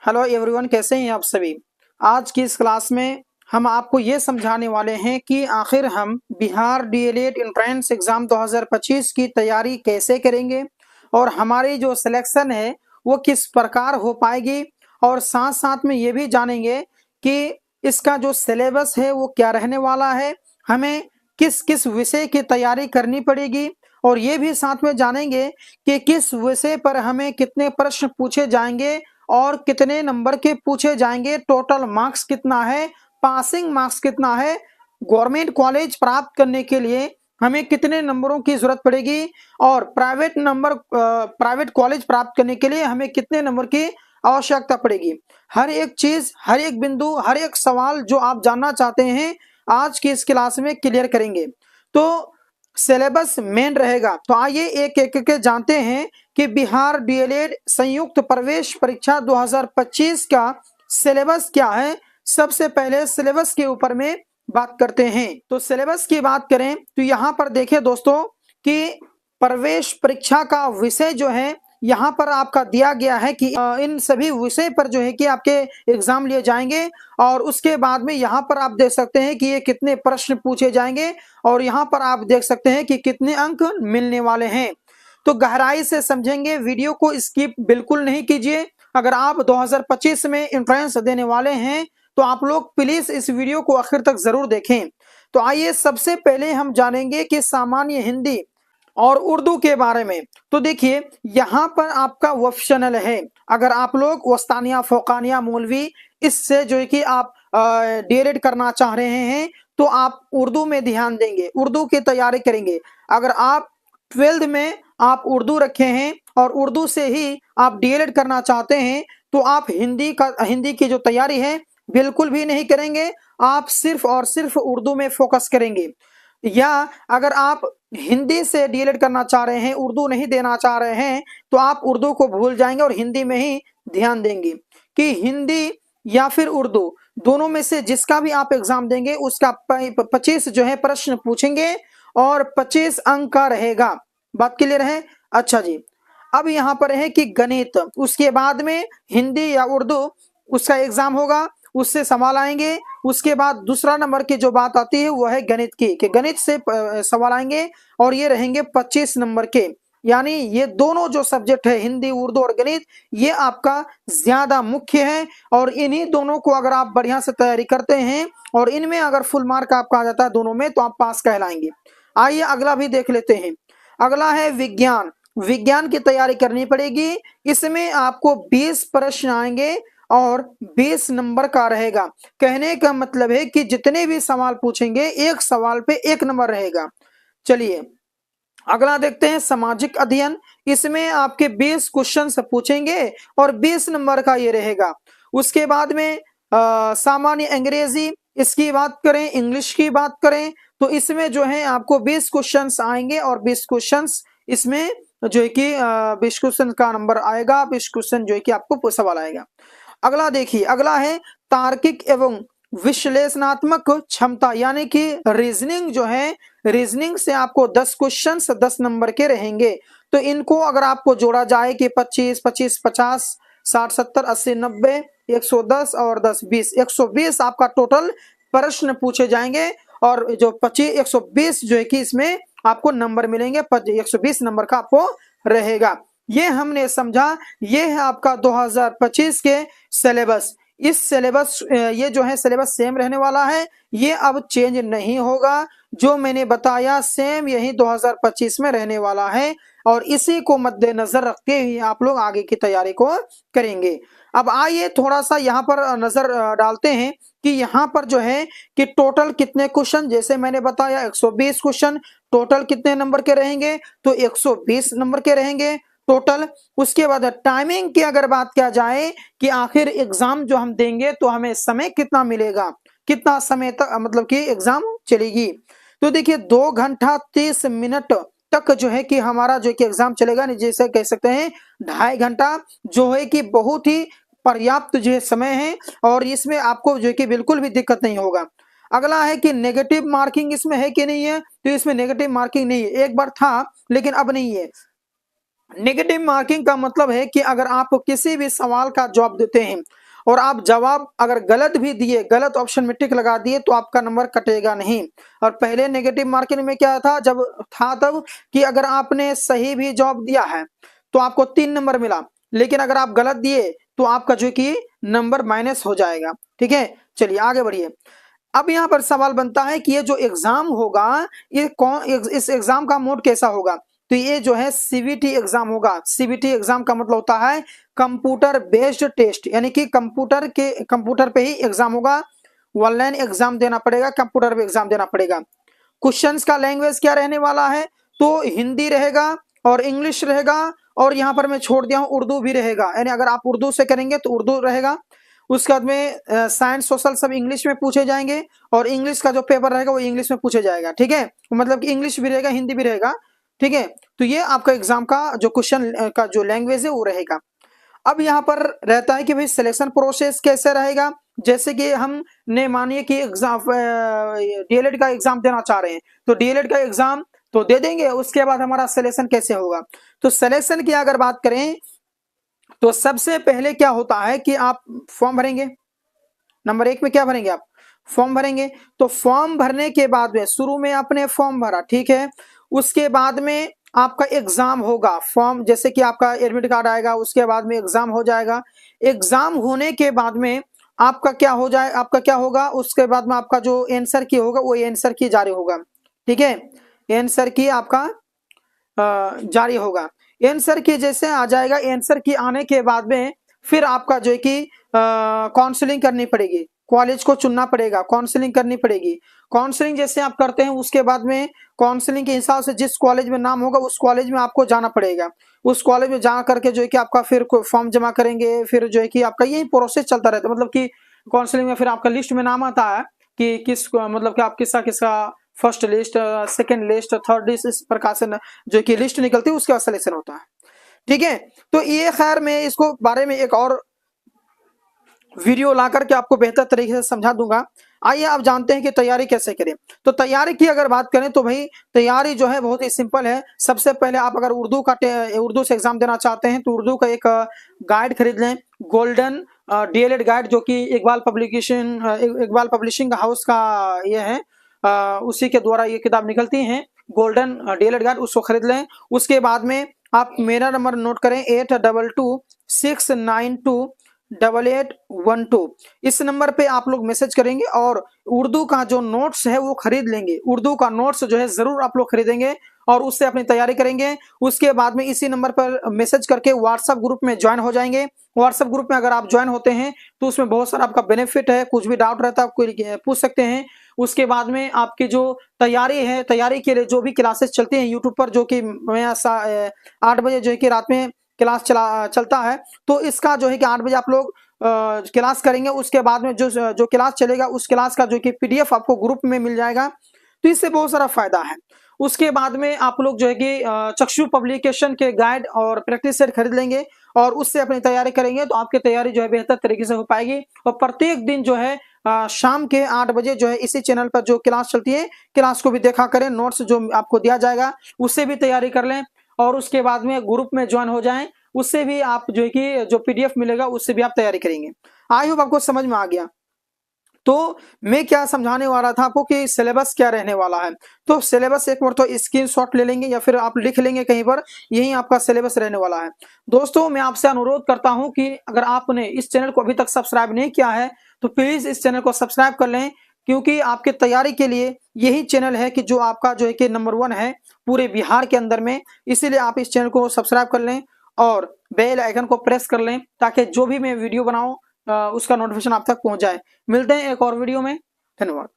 Hello everyone, कैसे हैं आप सभी। आज की इस क्लास में हम आपको ये समझाने वाले हैं कि आखिर हम बिहार डीएलएड एंट्रेंस एग्जाम 2025 की तैयारी कैसे करेंगे और हमारी जो सिलेक्शन है वो किस प्रकार हो पाएगी, और साथ साथ में ये भी जानेंगे कि इसका जो सिलेबस है वो क्या रहने वाला है, हमें किस किस विषय की तैयारी करनी पड़ेगी, और ये भी साथ में जानेंगे कि किस विषय पर हमें कितने प्रश्न पूछे जाएंगे और कितने नंबर के पूछे जाएंगे, टोटल मार्क्स कितना है, पासिंग मार्क्स कितना है, गवर्नमेंट कॉलेज प्राप्त करने के लिए हमें कितने नंबरों की जरूरत पड़ेगी, और प्राइवेट कॉलेज प्राप्त करने के लिए हमें कितने नंबर की आवश्यकता पड़ेगी। हर एक चीज, हर एक बिंदु, हर एक सवाल जो आप जानना चाहते हैं आज की इस क्लास में क्लियर करेंगे। तो सिलेबस मेन रहेगा। तो आइए एक एक करके जानते हैं कि बिहार डीएलएड संयुक्त प्रवेश परीक्षा 2025 का सिलेबस क्या है। सबसे पहले सिलेबस के ऊपर में बात करते हैं। तो सिलेबस की बात करें तो यहाँ पर देखें दोस्तों कि प्रवेश परीक्षा का विषय जो है यहाँ पर आपका दिया गया है कि इन सभी विषय पर जो है कि आपके एग्जाम लिए जाएंगे, और उसके बाद में यहाँ पर आप देख सकते हैं कि ये कितने प्रश्न पूछे जाएंगे, और यहाँ पर आप देख सकते हैं कि कितने अंक मिलने वाले हैं। तो गहराई से समझेंगे, वीडियो को स्किप बिल्कुल नहीं कीजिए। अगर आप 2025 में एंट्रेंस देने वाले हैं तो आप लोग प्लीज इस वीडियो को आखिर तक जरूर देखें। तो आइए सबसे पहले हम जानेंगे कि सामान्य हिंदी और उर्दू के बारे में। तो देखिए यहाँ पर आपका ऑप्शनल है। अगर आप लोग वस्तानिया फोकानिया मौलवी इससे जो है कि आप डीएलएड करना चाह रहे हैं तो आप उर्दू में ध्यान देंगे, उर्दू की तैयारी करेंगे। अगर आप 12th में आप उर्दू रखे हैं और उर्दू से ही आप डीएलएड करना चाहते हैं तो आप हिंदी की जो तैयारी है बिल्कुल भी नहीं करेंगे, आप सिर्फ और सिर्फ उर्दू में फोकस करेंगे। या अगर आप हिंदी से डीएलएड करना चाह रहे हैं, उर्दू नहीं देना चाह रहे हैं, तो आप उर्दू को भूल जाएंगे और हिंदी में ही ध्यान देंगे कि हिंदी या फिर उर्दू दोनों में से जिसका भी आप एग्जाम देंगे उसका 25 जो है प्रश्न पूछेंगे और 25 अंक का रहेगा। बात क्लियर है? अच्छा जी, अब यहाँ पर है कि गणित, उसके बाद में हिंदी या उर्दू उसका एग्जाम होगा, उससे सवाल आएंगे। उसके बाद दूसरा नंबर की जो बात आती है वो है गणित की, कि गणित से सवाल आएंगे और ये रहेंगे 25 नंबर के। यानी ये दोनों जो सब्जेक्ट है हिंदी, उर्दू और गणित, ये आपका ज्यादा मुख्य है, और इन्हीं दोनों को अगर आप बढ़िया से तैयारी करते हैं और इनमें अगर फुल मार्क आपका आ जाता है दोनों में तो आप पास कहलाएंगे। आइए अगला भी देख लेते हैं। अगला है विज्ञान। विज्ञान की तैयारी करनी पड़ेगी। इसमें आपको 20 प्रश्न आएंगे और 20 नंबर का रहेगा। कहने का मतलब है कि जितने भी सवाल पूछेंगे एक सवाल पे 1 नंबर रहेगा। चलिए अगला देखते हैं सामाजिक अध्ययन। इसमें आपके 20 क्वेश्चन पूछेंगे और 20 नंबर का ये रहेगा। उसके बाद में सामान्य अंग्रेजी, इसकी बात करें, इंग्लिश की बात करें तो इसमें जो है आपको 20 क्वेश्चंस आएंगे और 20 क्वेश्चंस इसमें जो है कि 20 क्वेश्चन का नंबर आएगा, 20 क्वेश्चन जो है कि आपको सवाल आएगा। अगला देखिए, अगला है तार्किक एवं विश्लेषणात्मक क्षमता, यानी कि रीजनिंग जो है, रीजनिंग से आपको 10 क्वेश्चन 10 नंबर के रहेंगे। तो इनको अगर आपको जोड़ा जाए कि 25, 25, 50, 60, 70, 80, 90, 110 और 10, 20, 120 आपका टोटल प्रश्न पूछे जाएंगे, और जो 25, 120 जो है कि इसमें आपको नंबर मिलेंगे, 120 नंबर का आपको रहेगा। ये हमने समझा, ये है आपका 2025 के सिलेबस। इस सिलेबस, ये जो है सिलेबस सेम रहने वाला है, ये अब चेंज नहीं होगा। जो मैंने बताया सेम यही 2025 में रहने वाला है, और इसी को मद्देनजर रखते हुए आप लोग आगे की तैयारी को करेंगे। अब आइए थोड़ा सा यहाँ पर नजर डालते हैं कि यहाँ पर जो है कि टोटल कितने क्वेश्चन, जैसे मैंने बताया 120 क्वेश्चन, टोटल कितने नंबर के रहेंगे तो 120 नंबर के रहेंगे टोटल। उसके बाद टाइमिंग की अगर बात किया जाए कि आखिर एग्जाम जो हम देंगे तो हमें समय कितना मिलेगा, कितना समय तक मतलब कि एग्जाम चलेगी, तो देखिए 2 घंटा 30 मिनट तक जो है कि हमारा जो है कि एग्जाम चलेगा। नहीं, जैसे कह सकते हैं 2.5 घंटा जो है कि बहुत ही पर्याप्त जो है समय है, और इसमें आपको जो है कि बिल्कुल भी दिक्कत नहीं होगा। अगला है कि नेगेटिव मार्किंग इसमें है कि नहीं है, तो इसमें नेगेटिव मार्किंग नहीं है। एक बार था लेकिन अब नहीं है। नेगेटिव मार्किंग का मतलब है कि अगर आप किसी भी सवाल का जवाब देते हैं और आप जवाब अगर गलत भी दिए, गलत ऑप्शन में टिक लगा दिए, तो आपका नंबर कटेगा नहीं। और पहले नेगेटिव मार्किंग में क्या था, जब था तब कि अगर आपने सही भी जवाब दिया है तो आपको 3 नंबर मिला, लेकिन अगर आप गलत दिए तो आपका जो कि नंबर माइनस हो जाएगा। ठीक है, चलिए आगे बढ़िए। अब यहाँ पर सवाल बनता है कि ये जो एग्जाम होगा, ये इस एग्जाम का मोड कैसा होगा। तो ये जो है सीबीटी एग्जाम होगा। सीबीटी एग्जाम का मतलब होता है कंप्यूटर बेस्ड टेस्ट, यानी कि कंप्यूटर पे ही एग्जाम होगा। ऑनलाइन एग्जाम देना पड़ेगा, कंप्यूटर पे एग्जाम देना पड़ेगा। क्वेश्चंस का लैंग्वेज क्या रहने वाला है, तो हिंदी रहेगा और इंग्लिश रहेगा, और यहाँ पर मैं छोड़ दिया हूँ उर्दू भी रहेगा, यानी अगर आप उर्दू से करेंगे तो उर्दू रहेगा। उसके बाद में साइंस सोशल सब इंग्लिश में पूछे जाएंगे, और इंग्लिश का जो पेपर रहेगा वो इंग्लिश में पूछे जाएगा। ठीक है, मतलब कि इंग्लिश भी रहेगा, हिंदी भी रहेगा। ठीक है, तो ये आपका एग्जाम का जो क्वेश्चन का जो लैंग्वेज है वो रहेगा। अब यहाँ पर रहता है कि भाई सिलेक्शन प्रोसेस कैसे रहेगा। जैसे कि हमने मानिए कि एग्जाम डीएलएड का एग्जाम देना चाह रहे हैं, तो डीएलएड का एग्जाम तो दे देंगे, उसके बाद हमारा सिलेक्शन कैसे होगा। तो सिलेक्शन की अगर बात करें तो सबसे पहले क्या होता है कि आप फॉर्म भरेंगे। नंबर 1 में क्या भरेंगे, आप फॉर्म भरेंगे। तो फॉर्म भरने के बाद में शुरू में आपने फॉर्म भरा, ठीक है, उसके बाद में आपका एग्जाम होगा। फॉर्म जैसे कि आपका एडमिट कार्ड आएगा, उसके बाद में एग्जाम हो जाएगा। एग्जाम होने के बाद में आपका क्या हो जाए, आपका क्या होगा, उसके बाद में आपका जो आंसर की होगा वो आंसर की जारी होगा। ठीक है, आंसर की आपका जारी होगा। आंसर की जैसे आ जाएगा, आंसर की आने के बाद में फिर आपका जो है कि काउंसलिंग करनी पड़ेगी, कॉलेज को चुनना पड़ेगा, काउंसलिंग करनी पड़ेगी। काउंसलिंग जैसे आप करते हैं उसके बाद में काउंसलिंग के हिसाब से जिस कॉलेज में नाम होगा उस कॉलेज में आपको जाना पड़ेगा। उस कॉलेज में जा करके जो है कि आपका फिर फॉर्म जमा करेंगे, फिर जो है कि आपका यही प्रोसेस चलता रहता है। मतलब कि काउंसलिंग में फिर आपका लिस्ट में नाम आता है कि किस मतलब कि आप किसका किसका first list, second list, third list, इस प्रकार से जो कि लिस्ट निकलती है उसके बाद सिलेक्शन होता है। ठीक है, तो ये खैर मैं इसको बारे में एक और वीडियो ला करके आपको बेहतर तरीके से समझा दूंगा। आइए आप जानते हैं कि तैयारी कैसे करें। तो तैयारी की अगर बात करें तो भाई तैयारी जो है बहुत ही सिंपल है। सबसे पहले आप अगर उर्दू से एग्जाम देना चाहते हैं तो उर्दू का एक गाइड खरीद लें, गोल्डन डीएलएड गाइड, जो कि इकबाल पब्लिशिंग हाउस का ये है, उसी के द्वारा ये किताब निकलती हैं, गोल्डन डीएलएड गाइड, उसको खरीद लें। उसके बाद में आप मेरा नंबर नोट करें 8226928812। इस नंबर पे आप लोग मैसेज करेंगे और उर्दू का जो नोट्स है वो खरीद लेंगे। उर्दू का नोट्स जो है जरूर आप लोग खरीदेंगे और उससे अपनी तैयारी करेंगे। उसके बाद में इसी नंबर पर मैसेज करके व्हाट्सएप ग्रुप में ज्वाइन हो जाएंगे। व्हाट्सएप ग्रुप में अगर आप ज्वाइन होते हैं तो उसमें बहुत सारा आपका बेनिफिट है, कुछ भी डाउट रहता है आप कोई पूछ सकते हैं। उसके बाद में आपकी जो तैयारी है, तैयारी के लिए जो भी क्लासेस चलती हैं यूट्यूब पर, जो कि मैं 8 बजे जो है कि रात में क्लास चलता है, तो इसका जो है कि 8 बजे आप लोग क्लास करेंगे। उसके बाद में जो क्लास चलेगा उस क्लास का जो कि पीडीएफ आपको ग्रुप में मिल जाएगा, तो इससे बहुत सारा फायदा है। उसके बाद में आप लोग जो है कि चक्षु पब्लिकेशन के गाइड और प्रैक्टिस सेट खरीद लेंगे और उससे अपनी तैयारी करेंगे तो आपकी तैयारी जो है बेहतर तरीके से हो पाएगी। और प्रत्येक दिन जो है शाम के 8 बजे जो है इसी चैनल पर जो क्लास चलती है, क्लास को भी देखा करें, नोट्स जो आपको दिया जाएगा उससे भी तैयारी कर लें और उसके बाद में ग्रुप में ज्वाइन हो जाएं, उससे भी आप जो है कि जो पीडीएफ मिलेगा उससे भी आप तैयारी करेंगे। आई होप आपको समझ में आ गया। तो मैं क्या समझाने वाला था आपको कि सिलेबस क्या रहने वाला है। तो सिलेबस एक बार तो स्क्रीनशॉट ले लेंगे या फिर आप लिख लेंगे कहीं पर, यही आपका सिलेबस रहने वाला है। दोस्तों मैं आपसे अनुरोध करता हूं कि अगर आपने इस चैनल को अभी तक सब्सक्राइब नहीं किया है तो प्लीज इस चैनल को सब्सक्राइब कर लें, क्योंकि आपके तैयारी के लिए यही चैनल है कि जो आपका जो है कि नंबर 1 है पूरे बिहार के अंदर में। इसीलिए आप इस चैनल को सब्सक्राइब कर लें और बेल आइकन को प्रेस कर लें ताकि जो भी मैं वीडियो बनाऊं उसका नोटिफिकेशन आप तक पहुंच जाए। मिलते हैं एक और वीडियो में, धन्यवाद।